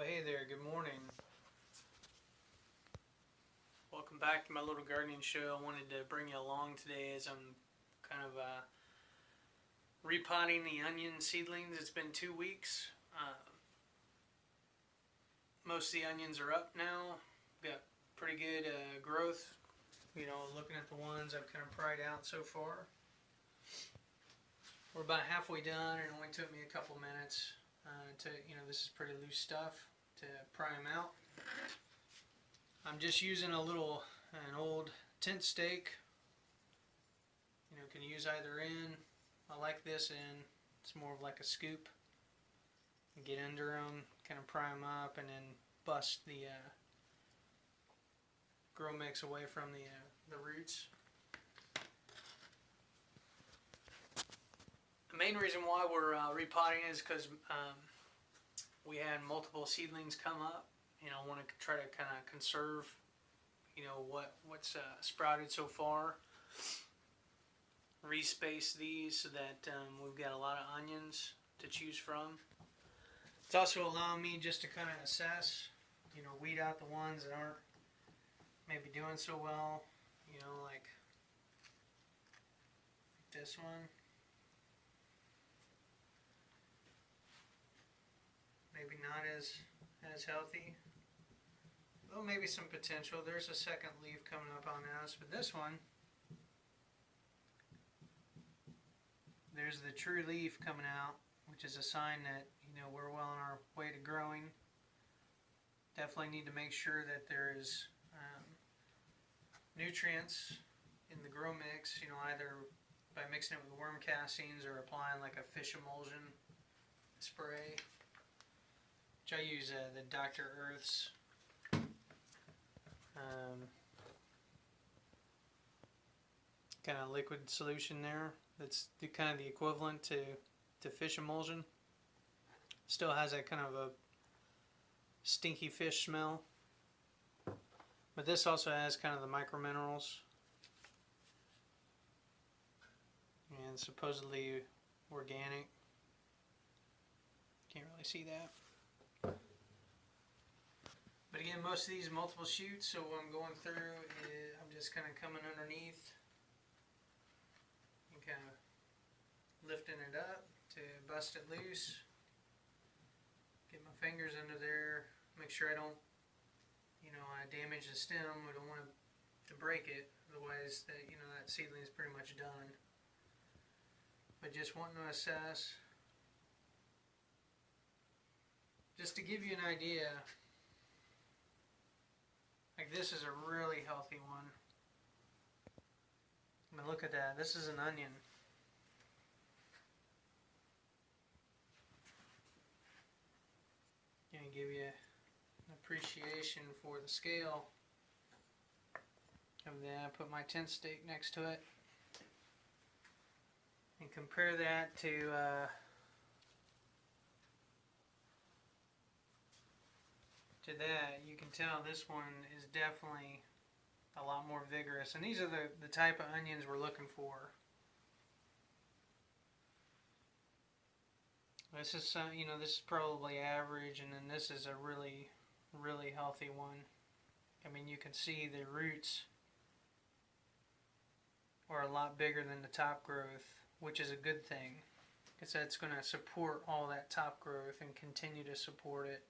Well, hey there, good morning. Welcome back to my little gardening show. I wanted to bring you along today as I'm kind of repotting the onion seedlings. It's been 2 weeks. Most of the onions are up now. Got pretty good growth. You know, looking at the ones I've kind of pried out so far. We're about halfway done, and it only took me a couple minutes this is pretty loose stuff, to pry them out. I'm just using an old tent stake. You know, can use either end. I like this end. It's more of like a scoop. Get under them, kind of pry them up, and then bust the grow mix away from the roots. The main reason why we're repotting is because we had multiple seedlings come up. You know, I want to try to kind of conserve, you know, what's sprouted so far. Respace these so that we've got a lot of onions to choose from. It's also allowing me just to kind of assess, you know, weed out the ones that aren't maybe doing so well. You know, like this one. Maybe not as healthy. Well, maybe some potential. There's a second leaf coming up on us, but this one, there's the true leaf coming out, which is a sign that, you know, we're well on our way to growing. Definitely need to make sure that there is nutrients in the grow mix, you know, either by mixing it with worm castings or applying like a fish emulsion spray. I use the Dr. Earth's kind of liquid solution there. That's kind of the equivalent to fish emulsion. Still has that kind of a stinky fish smell. But this also has kind of the micro minerals. And supposedly organic. Can't really see that. But again, most of these multiple shoots, so what I'm going through is I'm just kind of coming underneath and kind of lifting it up to bust it loose. Get my fingers under there, make sure I don't, you know, I damage the stem. I don't want to break it, otherwise that, you know, that seedling is pretty much done. But just wanting to assess, just to give you an idea. Like, this is a really healthy one. I mean, look at that. This is an onion. Gonna give you an appreciation for the scale of that. I put my tent stake next to it and compare that to that. You can tell this one is definitely a lot more vigorous, and these are the type of onions we're looking for. This is this is probably average, and then this is a really, really healthy one. I mean, you can see the roots are a lot bigger than the top growth, which is a good thing, because that's going to support all that top growth and continue to support it.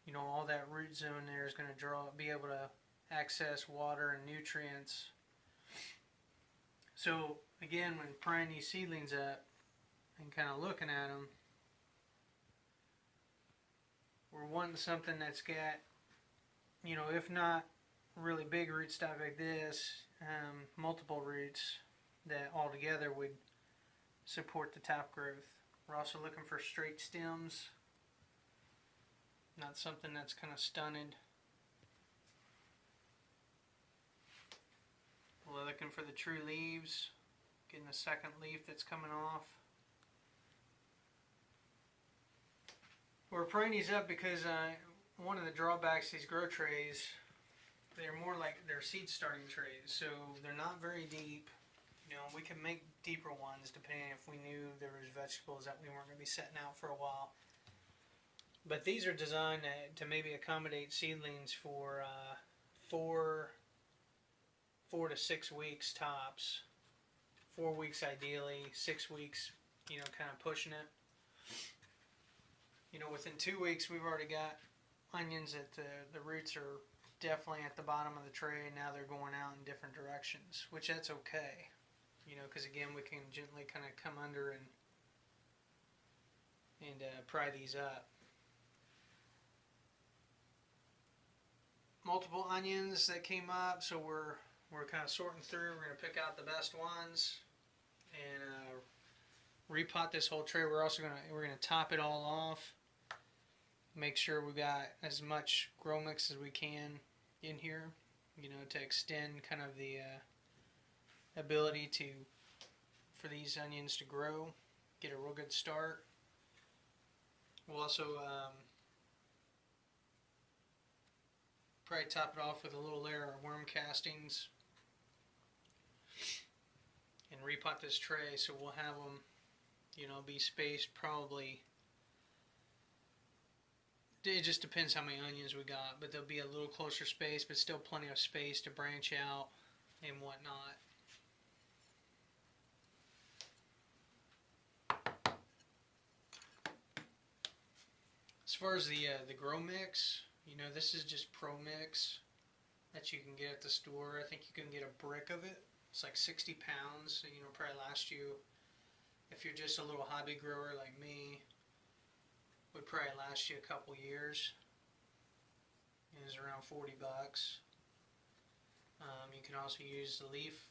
You know, all that root zone there is going to be able to access water and nutrients. So again, when prying these seedlings up and kind of looking at them, we're wanting something that's got, you know, if not really big rootstock like this, multiple roots that all together would support the top growth. We're also looking for straight stems. Not something that's kind of stunted. We're looking for the true leaves. Getting a second leaf that's coming off. We're prying these up because one of the drawbacks to these grow trays, they're more like they're seed starting trays, so they're not very deep. You know, we can make deeper ones depending if we knew there was vegetables that we weren't going to be setting out for a while. But these are designed to maybe accommodate seedlings for 4 to 6 weeks tops. 4 weeks ideally, 6 weeks, kind of pushing it. Within 2 weeks we've already got onions that the roots are definitely at the bottom of the tray, and now they're going out in different directions, which that's okay. Because again, we can gently kind of come under and pry these up. Multiple onions that came up, so we're kind of sorting through. We're going to pick out the best ones and repot this whole tray. We're going to top it all off. Make sure we got as much grow mix as we can in here, to extend kind of the ability for these onions to grow, get a real good start. We'll also probably top it off with a little layer of worm castings and repot this tray, so we'll have them, be spaced probably. It just depends how many onions we got, but they'll be a little closer space, but still plenty of space to branch out and whatnot. As far as the grow mix, this is just Pro Mix that you can get at the store. I think you can get a brick of it. It's like 60 pounds, so probably last you, if you're just a little hobby grower like me, would probably last you a couple years. It's around $40. You can also use the leaf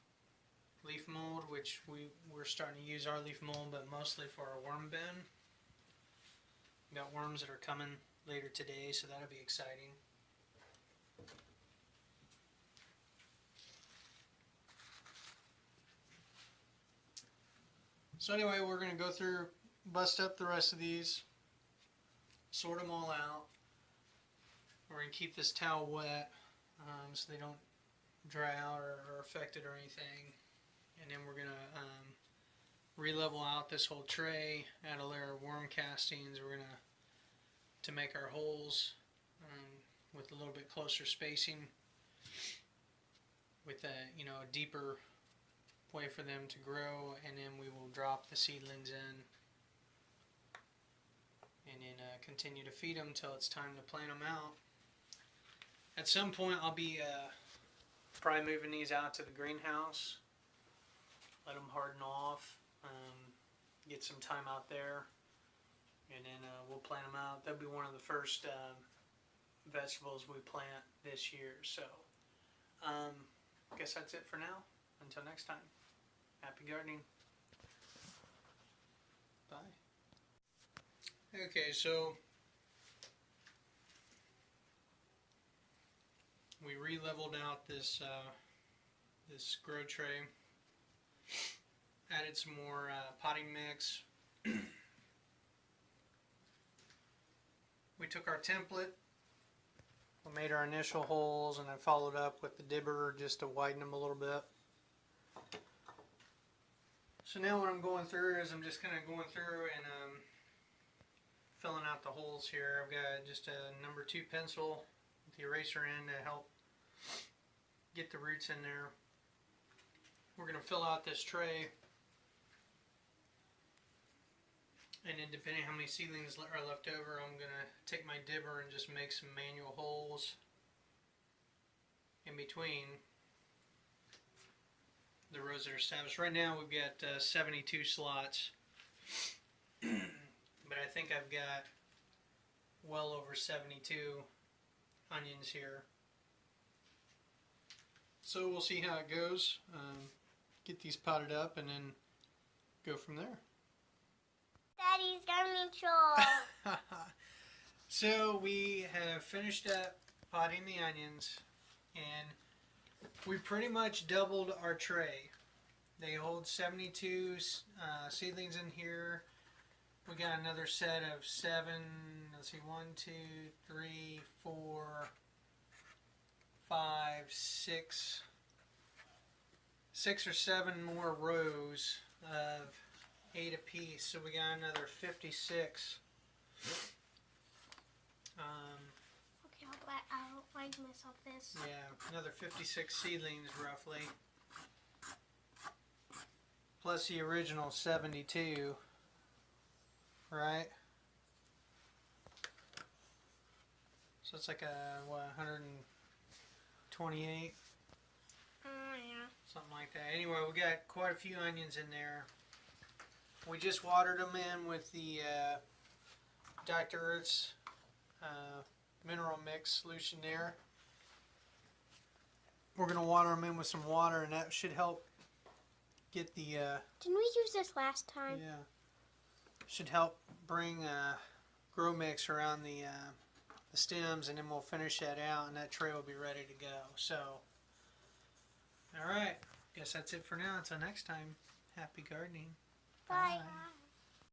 mold, which we're starting to use our leaf mold, but mostly for our worm bin. We got worms that are coming later today, so that'll be exciting. So anyway, we're going to go through, bust up the rest of these, sort them all out. We're going to keep this towel wet so they don't dry out or affect it or anything. And then we're going to re-level out this whole tray, add a layer of worm castings. We're going to make our holes with a little bit closer spacing, with a deeper way for them to grow, and then we will drop the seedlings in and then continue to feed them until it's time to plant them out. At some point I'll be probably moving these out to the greenhouse, let them harden off, get some time out there, and then we'll plant them out. That'll be one of the first vegetables we plant this year. So I guess that's it for now. Until next time, happy gardening. Bye. Okay, so we re-leveled out this this grow tray, added some more potting mix. We took our template, we made our initial holes, and I followed up with the dibber just to widen them a little bit. So now what I'm going through is I'm just kind of going through and filling out the holes here. I've got just a number 2 pencil with the eraser end to help get the roots in there. We're going to fill out this tray, and then depending on how many seedlings are left over, I'm going to take my dibber and just make some manual holes in between the rows that are established. Right now we've got 72 slots, but I think I've got well over 72 onions here. So we'll see how it goes. Get these potted up and then go from there. Daddy's gardening show. So we have finished up potting the onions, and we pretty much doubled our tray. They hold 72 seedlings in here. We got another set of 7, let's see, 1, 2, 3, 4, 5, 6 or 7 more rows of 8 apiece. So we got another 56 give myself this. Yeah, another 56 seedlings roughly. Plus the original 72. Right? So it's like a, what, 128? Yeah. Something like that. Anyway, we got quite a few onions in there. We just watered them in with the Dr. Earth's mineral mix solution there. We're going to water them in with some water, and that should help get the... Didn't we use this last time? Yeah. Should help bring grow mix around the stems, and then we'll finish that out, and that tray will be ready to go. So, all right. Guess that's it for now. Until next time, happy gardening. Bye. Bye.